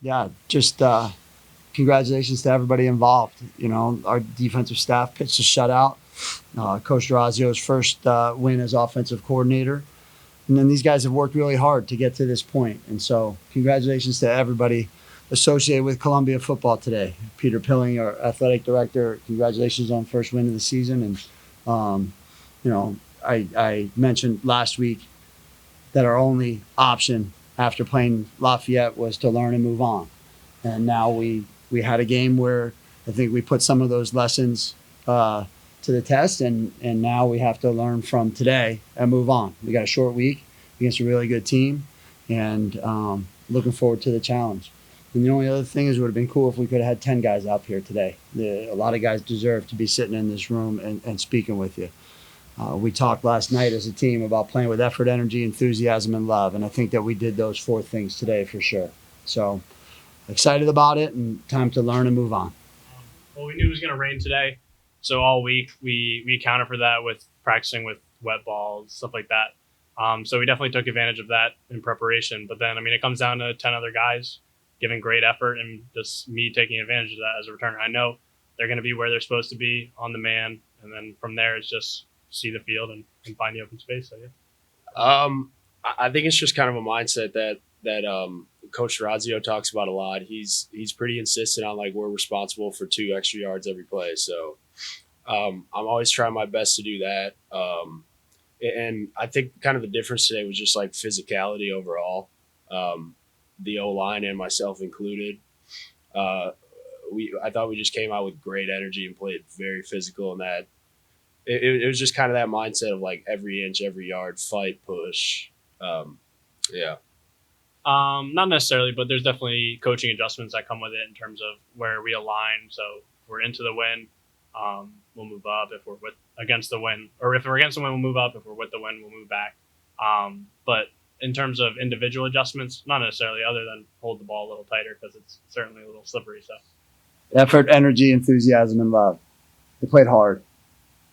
Yeah, just congratulations to everybody involved. Our defensive staff pitched a shutout. Coach Durazio's first win as offensive coordinator. And then these guys have worked really hard to get to this point. And so congratulations to everybody associated with Columbia football today. Peter Pilling, our athletic director, congratulations on first win of the season. And, I mentioned last week that our only option after playing Lafayette was to learn and move on. And now we had a game where I think we put some of those lessons to the test, and now we have to learn from today and move on. We got a short week against a really good team, and looking forward to the challenge. And the only other thing is, it would have been cool if we could have had 10 guys out here today. A lot of guys deserve to be sitting in this room and speaking with you. We talked last night as a team about playing with effort, energy, enthusiasm, and love, and I think that we did those 4 things today for sure. So excited about it, and time to learn and move on. Well, we knew it was going to rain today, so all week we accounted for that with practicing with wet balls, stuff like that. So we definitely took advantage of that in preparation. But then, it comes down to 10 other guys giving great effort and just me taking advantage of that as a returner. I know they're going to be where they're supposed to be on the man, and then from there it's just see the field and find the open space. So, yeah. I think it's just kind of a mindset that Coach Durazio talks about a lot. He's pretty insistent on, like, we're responsible for 2 extra yards every play. So I'm always trying my best to do that. And I think kind of the difference today was just like physicality overall. The O-line and myself included. I thought we just came out with great energy and played very physical, and that it was just kind of that mindset of, like, every inch, every yard, fight, push. Yeah. Not necessarily, but there's definitely coaching adjustments that come with it in terms of where we align. So if we're into the win, we'll move up. If we're against the win, or if we're against the win, we'll move up. If we're with the win, we'll move back. But in terms of individual adjustments, not necessarily, other than hold the ball a little tighter because it's certainly a little slippery. So Effort, energy, enthusiasm, and love. They played hard.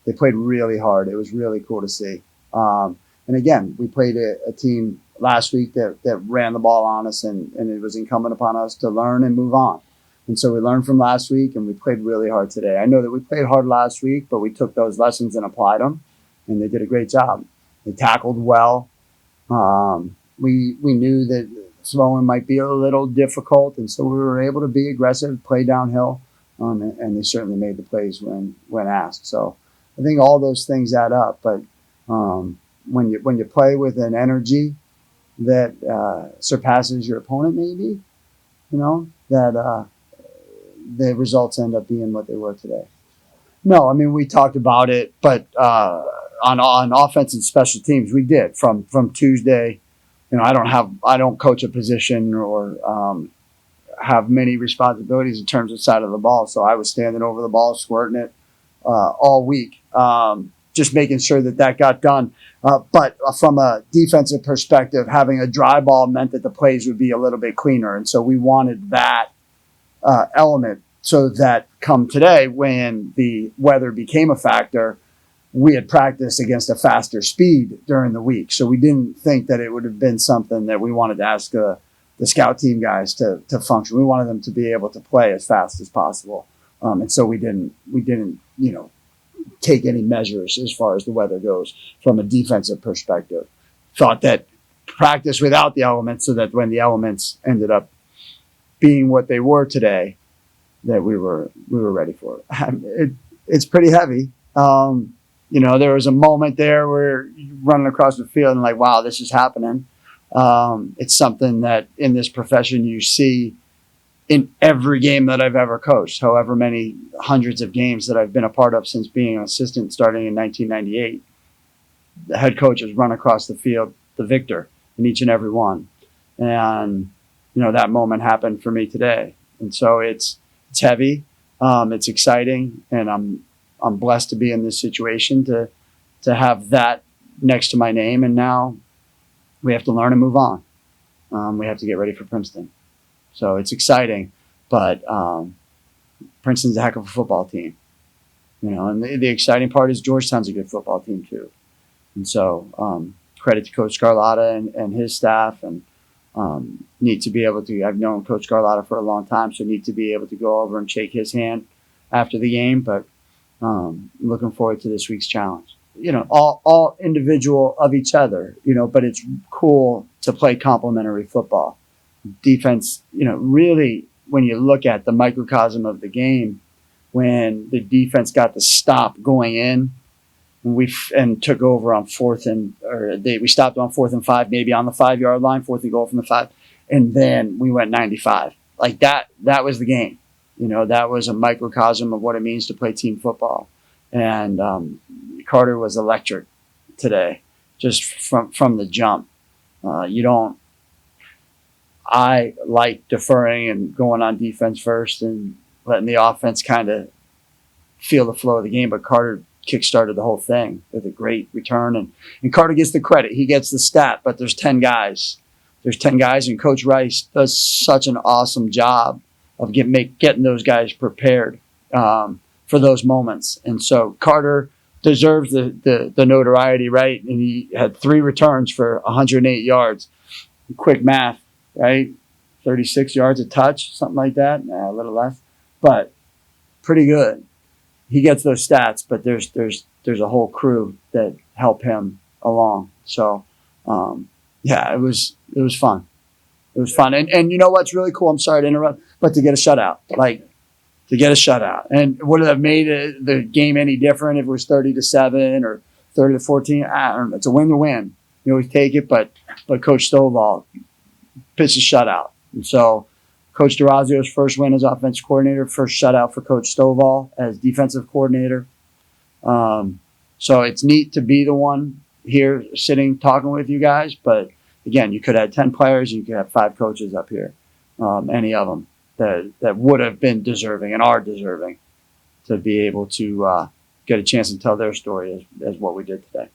They played really hard. It was really cool to see. And again, we played a team last week that ran the ball on us, and it was incumbent upon us to learn and move on. And so we learned from last week, and we played really hard today. I know that we played hard last week, but we took those lessons and applied them, and they did a great job. They tackled well. We knew that throwing might be a little difficult, and so we were able to be aggressive, play downhill, and they certainly made the plays when asked. So I think all those things add up. But when you play with an energy that surpasses your opponent, maybe, that the results end up being what they were today. No, we talked about it, but on offense and special teams, we did from Tuesday. I don't coach a position or have many responsibilities in terms of side of the ball, so I was standing over the ball, squirting it all week, just making sure that got done. But from a defensive perspective, having a dry ball meant that the plays would be a little bit cleaner, and so we wanted that element so that come today, when the weather became a factor, we had practiced against a faster speed during the week. So we didn't think that it would have been something that we wanted to ask the scout team guys to function. We wanted them to be able to play as fast as possible. And so we didn't, take any measures as far as the weather goes from a defensive perspective. Thought that practice without the elements, so that when the elements ended up being what they were today, that we were ready for it. It's pretty heavy. There was a moment there where you're running across the field and like, wow, this is happening. It's something that in this profession you see in every game that I've ever coached, however many hundreds of games that I've been a part of since being an assistant starting in 1998. The head coaches run across the field, the victor in each and every one. And, that moment happened for me today. And so it's heavy. It's exciting. And I'm blessed to be in this situation to have that next to my name. And now we have to learn and move on. We have to get ready for Princeton. So it's exciting, but Princeton's a heck of a football team, and the exciting part is Georgetown's a good football team too. And so credit to Coach Scarlatta and his staff, and Neat to be able to. I've known Coach Carlotta for a long time, so neat to be able to go over and shake his hand after the game. But looking forward to this week's challenge. All individual of each other. But it's cool to play complementary football. Defense. Really, when you look at the microcosm of the game, when the defense got the stop going in. And took over on we stopped on 4th and 5, maybe on the 5-yard line, 4th and goal from the 5, and then we went 95. Like that was the game. That was a microcosm of what it means to play team football. And Carter was electric today, just from the jump. I like deferring and going on defense first and letting the offense kind of feel the flow of the game, but Carter kickstarted the whole thing with a great return. And Carter gets the credit. He gets the stat, but there's 10 guys. There's 10 guys, and Coach Rice does such an awesome job of getting those guys prepared for those moments. And so Carter deserves the notoriety, right? And he had 3 returns for 108 yards. Quick math, right? 36 yards a touch, something like that. A little less, but pretty good. He gets those stats, but there's a whole crew that help him along. So, it was fun. It was fun. And you know what's really cool? I'm sorry to interrupt, but to get a shutout. And would it have made the game any different if it was 30-7 or 30-14? I don't know. It's a win to win. You always take it, but Coach Stovall pitched a shutout. And so Coach DeRazio's first win as offensive coordinator, first shutout for Coach Stovall as defensive coordinator. So it's neat to be the one here sitting talking with you guys. But again, you could have 10 players, and you could have 5 coaches up here, any of them that would have been deserving and are deserving to be able to get a chance to tell their story as what we did today.